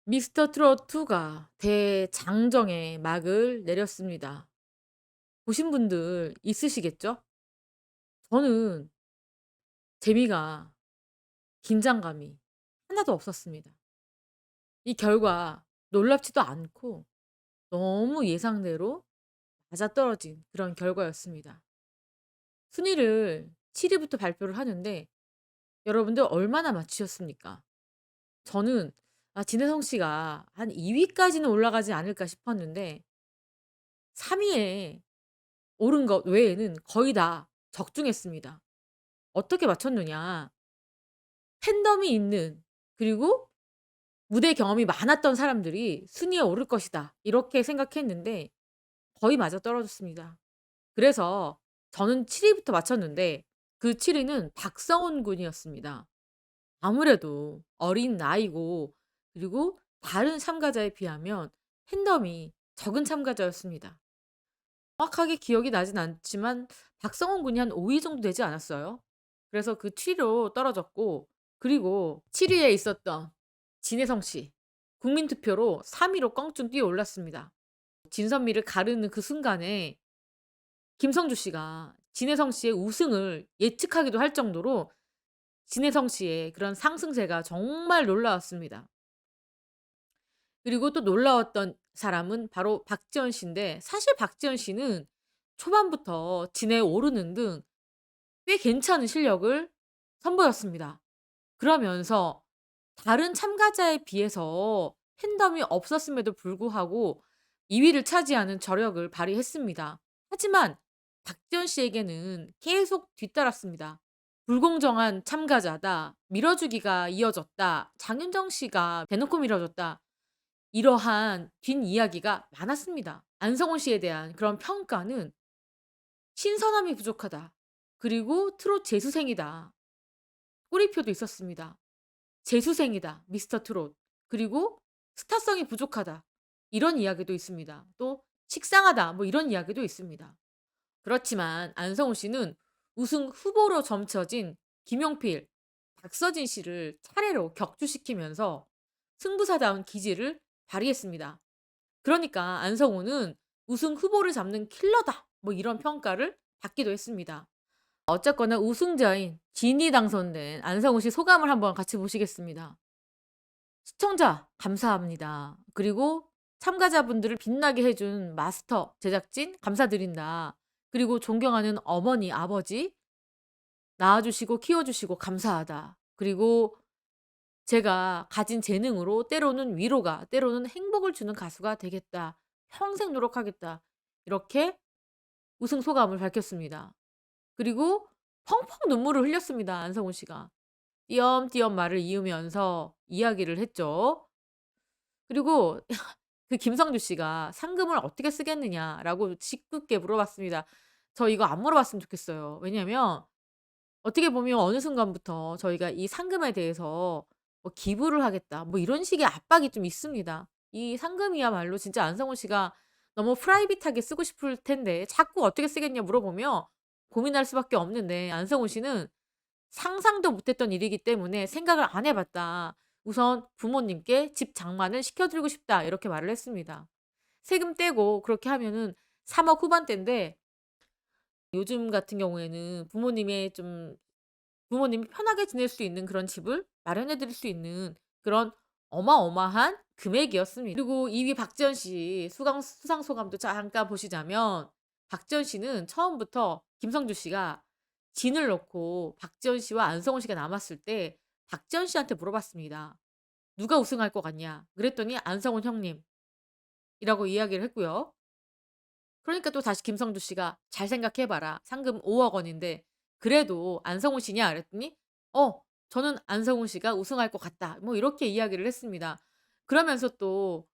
미스터 트롯 2가 대장정의 막을 내렸습니다. 보신 분들 있으시겠죠? 저는 재미가, 긴장감이 하나도 없었습니다. 이 결과 놀랍지도 않고 너무 예상대로 맞아떨어진 그런 결과였습니다. 순위를 7 위부터 발표를 하는데 여러분들 얼마나 맞추셨습니까? 저는 진혜성 씨가 한 2 위까지는 올라가지 않을까 싶었는데 3 위에 오른 것 외에는 거의 다 적중했습니다. 어떻게 맞췄느냐. 팬덤이 있는, 그리고 무대 경험이 많았던 사람들이 '순위에 오를 것이다.' 이렇게 생각했는데 거의 맞아떨어졌습니다. 그래서 저는 7 위부터 맞췄는데 그 7 위는 박성훈 군이었습니다. 아무래도 어린 나이고, 그리고 다른 참가자에 비하면 팬덤이 적은 참가자였습니다. 정확하게 기억이 나진 않지만 박성원 군이 한 5위 정도 되지 않았어요? 그래서 그 7 위로 떨어졌고, 그리고 7 위에 있었던 진혜성 씨, 국민 투표로 3 위로 껑충 뛰어 올랐습니다. 진선미를 가르는 그 순간에 김성주 씨가 진혜성 씨의 우승을 예측하기도 할 정도로 진혜성 씨의 그런 상승세가 정말 놀라웠습니다. 그리고 또 놀라웠던 사람은 바로 박지원 씨인데, 사실 박지원 씨는 초반부터 진에 오르는 등 꽤 괜찮은 실력을 선보였습니다. 그러면서 다른 참가자에 비해서 팬덤이 없었음에도 불구하고 2 위를 차지하는 저력을 발휘했습니다. 하지만 박지원 씨에게는 계속 뒤따랐습니다. "불공정한 참가자다. 밀어주기가 이어졌다. 장윤정 씨가 대놓고 밀어줬다." 이러한 뒷이야기가 많았습니다. 안성훈 씨에 대한 그런 평가는 "신선함이 부족하다. 그리고 트롯 재수생이다." 꼬리표도 있었습니다. "재수생이다. 미스터 트롯." 그리고 "스타성이 부족하다." 이런 이야기도 있습니다. 또 "식상하다." 뭐 이런 이야기도 있습니다. 그렇지만 안성훈 씨는 우승 후보로 점쳐진 김용필, 박서진 씨를 차례로 격추시키면서 승부사다운 기질을 발휘했습니다. 그러니까 안성우는 "우승 후보를 잡는 킬러다." 뭐 이런 평가를 받기도 했습니다. 어쨌거나 우승자인 진이 당선된 안성우 씨 소감을 한번 같이 보시겠습니다. "시청자 감사합니다. 그리고 참가자분들을 빛나게 해준 마스터, 제작진 감사드린다. 그리고 존경하는 어머니, 아버지 낳아 주시고 키워 주시고 감사하다. 그리고 제가 가진 재능으로 때로는 위로가, 때로는 행복을 주는 가수가 되겠다. 평생 노력하겠다." 이렇게 우승 소감을 밝혔습니다. 그리고 펑펑 눈물을 흘렸습니다, 안성훈 씨가. 띄엄띄엄 말을 이으면서 이야기를 했죠. 그리고 그 김성주 씨가 "상금을 어떻게 쓰겠느냐?"라고 짓궂게 물어봤습니다. 저 이거 안 물어봤으면 좋겠어요. 왜냐면 어떻게 보면 어느 순간부터 저희가 이 상금에 대해서 뭐 "기부를 하겠다." 뭐 이런 식의 압박이 좀 있습니다. 이 상금이야말로 진짜 안성훈 씨가 너무 프라이빗하게 쓰고 싶을 텐데 자꾸 "어떻게 쓰겠냐?" 물어보면 고민할 수밖에 없는데, 안성훈 씨는 "상상도 못했던 일이기 때문에 생각을 안 해 봤다. 우선 부모님께 집 장만을 시켜 드리고 싶다." 이렇게 말을 했습니다. 세금 떼고 그렇게 하면은 3억 후반대인데, 요즘 같은 경우에는 부모님이 편하게 지낼 수 있는 그런 집을 마련해 드릴 수 있는 그런 어마어마한 금액이었습니다. 그리고 2위 박지원 씨 수상 소감도 잠깐 보시자면, 박지원 씨는 처음부터 김성주 씨가 진을 놓고 박지원 씨와 안성훈 씨가 남았을 때 박지원 씨한테 물어봤습니다. "누가 우승할 것 같냐?" 그랬더니 "안성훈 형님." 이라고 이야기를 했고요. 그러니까 또 다시 김성주 씨가 "잘 생각해 봐라. 상금 5억 원인데 그래도 안성훈 씨냐?" 그랬더니 저는 안성훈 씨가 우승할 것 같다." 뭐 이렇게 이야기를 했습니다. 그러면서 또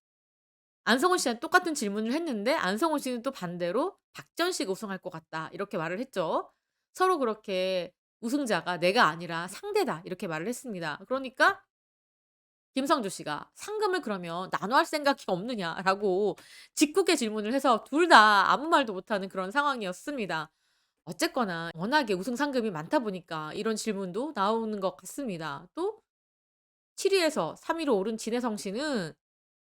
안성훈 씨한테 똑같은 질문을 했는데 안성훈 씨는 또 반대로 "박지원 씨가 우승할 것 같다." 이렇게 말을 했죠. 서로 그렇게 "우승자가 내가 아니라 상대다." 이렇게 말을 했습니다. 그러니까 김성주 씨가 "상금을 그러면 나눠 할 생각이 없느냐?"라고 짓궂게 질문을 해서 둘 다 아무 말도 못하는 그런 상황이었습니다. 어쨌거나 워낙에 우승 상금이 많다 보니까 이런 질문도 나오는 것 같습니다. 또 7 위에서 3 위로 오른 진혜성 씨는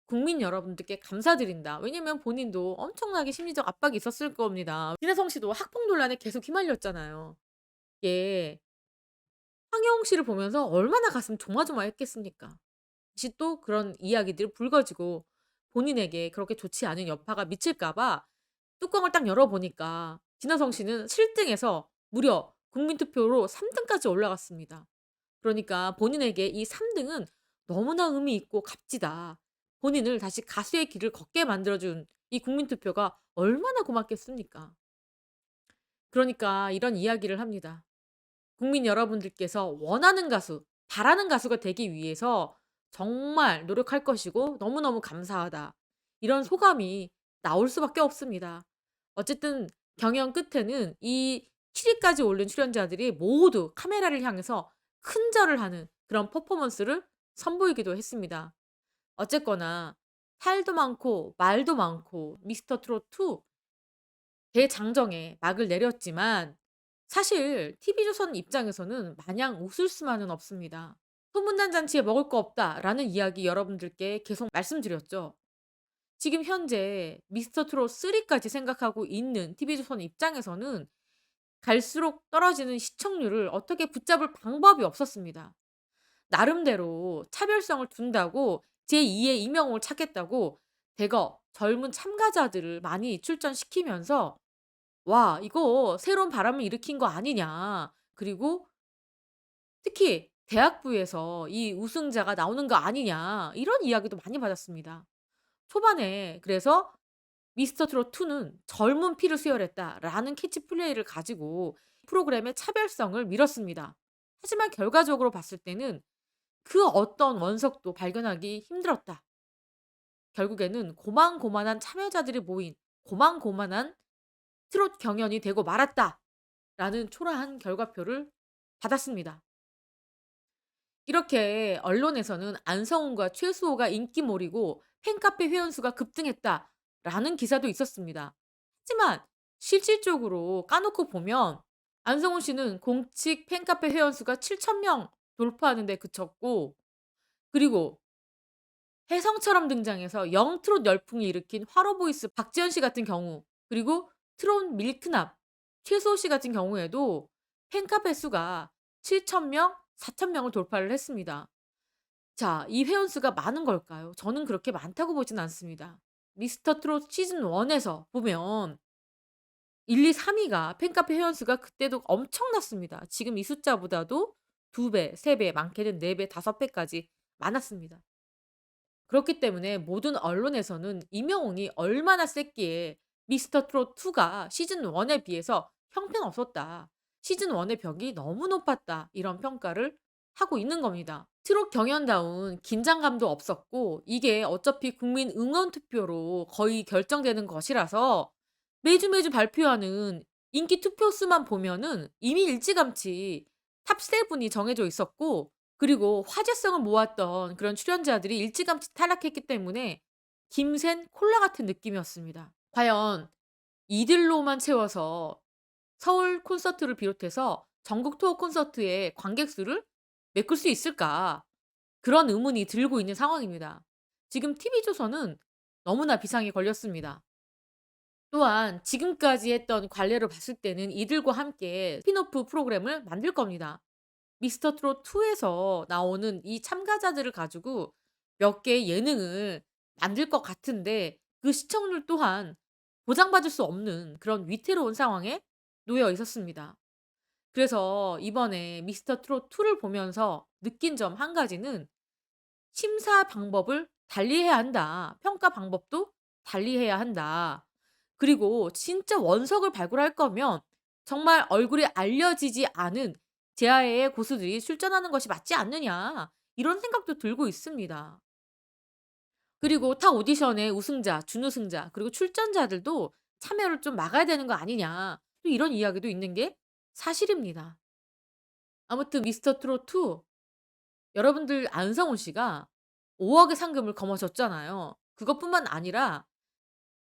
국민 여러분들께 감사드린다. 왜냐면 본인도 엄청나게 심리적 압박이 있었을 겁니다. 진혜성 씨도 학폭 논란에 계속 휘말렸잖아요. 이게 황영웅 씨를 보면서 얼마나 가슴 조마조마했겠습니까. 다시 또 그런 이야기들이 불거지고 본인에게 그렇게 좋지 않은 여파가 미칠까 봐 뚜껑을 딱 열어 보니까 진혜성 씨는 7 등에서 무려 국민 투표로 3 등까지 올라갔습니다. 그러니까 본인에게 이 3 등은 너무나 의미 있고 값지다. 본인을 다시 가수의 길을 걷게 만들어 준 이 국민 투표가 얼마나 고맙겠습니까. 그러니까 이런 이야기를 합니다. 국민 여러분들께서 원하는 가수, 바라는 가수가 되기 위해서 정말 노력할 것이고 너무너무 감사하다. 이런 소감이 나올 수밖에 없습니다. 어쨌든 경연 끝에는 이 7 위까지 오른 출연자들이 모두 카메라를 향해서 큰절을 하는 그런 퍼포먼스를 선보이기도 했습니다. 어쨌거나 살도 많고 말도 많고 미스터 트롯 2 대장정에 막을 내렸지만 사실 TV조선 입장에서는 마냥 웃을 수만은 없습니다. "소문난 잔치에 먹을 거 없다."라는 이야기 여러분들께 계속 말씀드렸죠. 지금 현재 미스터 트롯 3 까지 생각하고 있는 TV조선 입장에서는 갈수록 떨어지는 시청률을 어떻게 붙잡을 방법이 없었습니다. 나름대로 차별성을 둔다고 제2의 이명웅을 찾겠다고 대거 젊은 참가자들을 많이 출전시키면서 "와 이거 새로운 바람을 일으킨 거 아니냐." 그리고 특히 "대학부에서 이 우승자가 나오는 거 아니냐." 이런 이야기도 많이 받았습니다. 초반에 그래서 미스터 트롯 2는 "젊은 피를 수혈했다."라는 캐치플레이를 가지고 프로그램의 차별성을 밀었습니다. 하지만 결과적으로 봤을 때는 그 어떤 원석도 발견하기 힘들었다. 결국에는 고만고만한 참여자들이 모인 고만고만한 트롯 경연이 되고 말았다라는 초라한 결과표를 받았습니다. 이렇게 언론에서는 안성훈과 최수호가 인기몰이고 팬카페 회원수가 급등했다라는 기사도 있었습니다. 하지만 실질적으로 까놓고 보면 안성훈 씨는 공식 팬카페 회원수가 7,000명 돌파하는 데 그쳤고, 그리고 혜성처럼 등장해서 영트롯 열풍을 일으킨 화로보이스 박지현 씨 같은 경우, 그리고 트롯 밀크남 최수호 씨 같은 경우에도 팬카페 수가 7,000명, 4,000명을 돌파를 했습니다. 자, 이 회원수가 많은 걸까요? 저는 그렇게 많다고 보진 않습니다. 미스터 트롯 시즌 1 에서 보면 1, 2, 3 위가 팬카페 회원수가 그때도 엄청났습니다. 지금 이 숫자보다도 2 배, 3배, 많게는 4 배, 5 배까지 많았습니다. 그렇기 때문에 모든 언론에서는 임영웅이 얼마나 셌기에 미스터 트롯 2가 시즌 1에 비해서 형편없었다. 시즌 1의 벽이 너무 높았다. 이런 평가를 하고 있는 겁니다. 트롯 경연다운 긴장감도 없었고 이게 어차피 국민 응원 투표로 거의 결정되는 것이라서 매주 매주 발표하는 인기 투표 수만 보면은 이미 일찌감치 탑 7이 정해져 있었고, 그리고 화제성을 모았던 그런 출연자들이 일찌감치 탈락했기 때문에 김센 콜라 같은 느낌이었습니다. 과연 이들로만 채워서 서울 콘서트를 비롯해서 전국 투어 콘서트의 관객 수를 메꿀 수 있을까? 그런 의문이 들고 있는 상황입니다. 지금 TV조선은 너무나 비상이 걸렸습니다. 또한 지금까지 했던 관례를 봤을 때는 이들과 함께 스핀오프 프로그램을 만들 겁니다. 미스터 트롯 2에서 나오는 이 참가자들을 가지고 몇 개의 예능을 만들 것 같은데 그 시청률 또한 보장받을 수 없는 그런 위태로운 상황에 놓여 있었습니다. 그래서 이번에 미스터 트롯 2를 보면서 느낀 점 한 가지는 '심사 방법을 달리해야 한다. 평가 방법도 달리해야 한다.' 그리고 진짜 원석을 발굴할 거면 정말 얼굴이 알려지지 않은 제아의 고수들이 출전하는 것이 맞지 않느냐, 이런 생각도 들고 있습니다. 그리고 타 오디션의 우승자, 준우승자, 그리고 출전자들도 참여를 좀 막아야 되는 거 아니냐, 또 이런 이야기도 있는 게 사실입니다. 아무튼 미스터 트롯 2, 여러분들 안성훈 씨가 5 억의 상금을 거머쥐었잖아요. 그것뿐만 아니라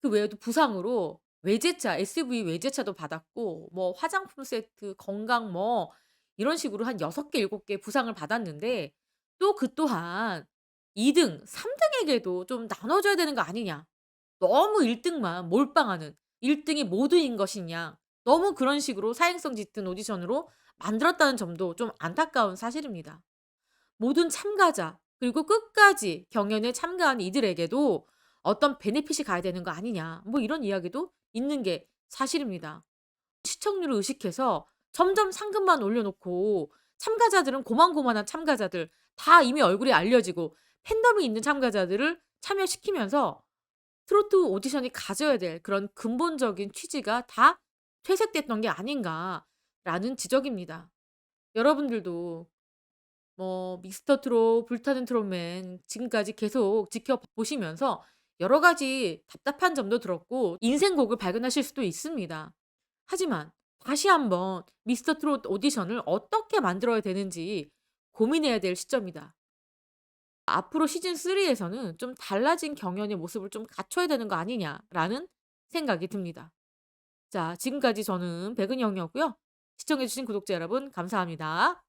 그 외에도 부상으로 외제차, SUV 외제차도 받았고 뭐 화장품 세트, 건강 뭐 이런 식으로 한 6개 7개 부상을 받았는데 또 그 또한 2 등, 3 등에게도 좀 나눠 줘야 되는 거 아니냐. 너무 1 등만 몰빵하는 1 등이 모두인 것이냐. 너무 그런 식으로 사행성 짙은 오디션으로 만들었다는 점도 좀 안타까운 사실입니다. 모든 참가자 그리고 끝까지 경연에 참가한 이들에게도 어떤 베네핏이 가야 되는 거 아니냐. 뭐 이런 이야기도 있는 게 사실입니다. 시청률을 의식해서 점점 상금만 올려놓고 참가자들은 고만고만한 참가자들 다 이미 얼굴이 알려지고 팬덤이 있는 참가자들을 참여시키면서 트로트 오디션이 가져야 될 그런 근본적인 취지가 다 퇴색됐던 게 아닌가라는 지적입니다. 여러분들도 뭐 미스터 트롯, 불타는 트롯맨 지금까지 계속 지켜보시면서 여러 가지 답답한 점도 들었고 인생곡을 발견하실 수도 있습니다. 하지만 다시 한번 미스터 트롯 오디션을 어떻게 만들어야 되는지 고민해야 될 시점이다. 앞으로 시즌 3에서는 좀 달라진 경연의 모습을 좀 갖춰야 되는 거 아니냐라는 생각이 듭니다. 자, 지금까지 저는 백은영이었고요. 시청해 주신 구독자 여러분 감사합니다.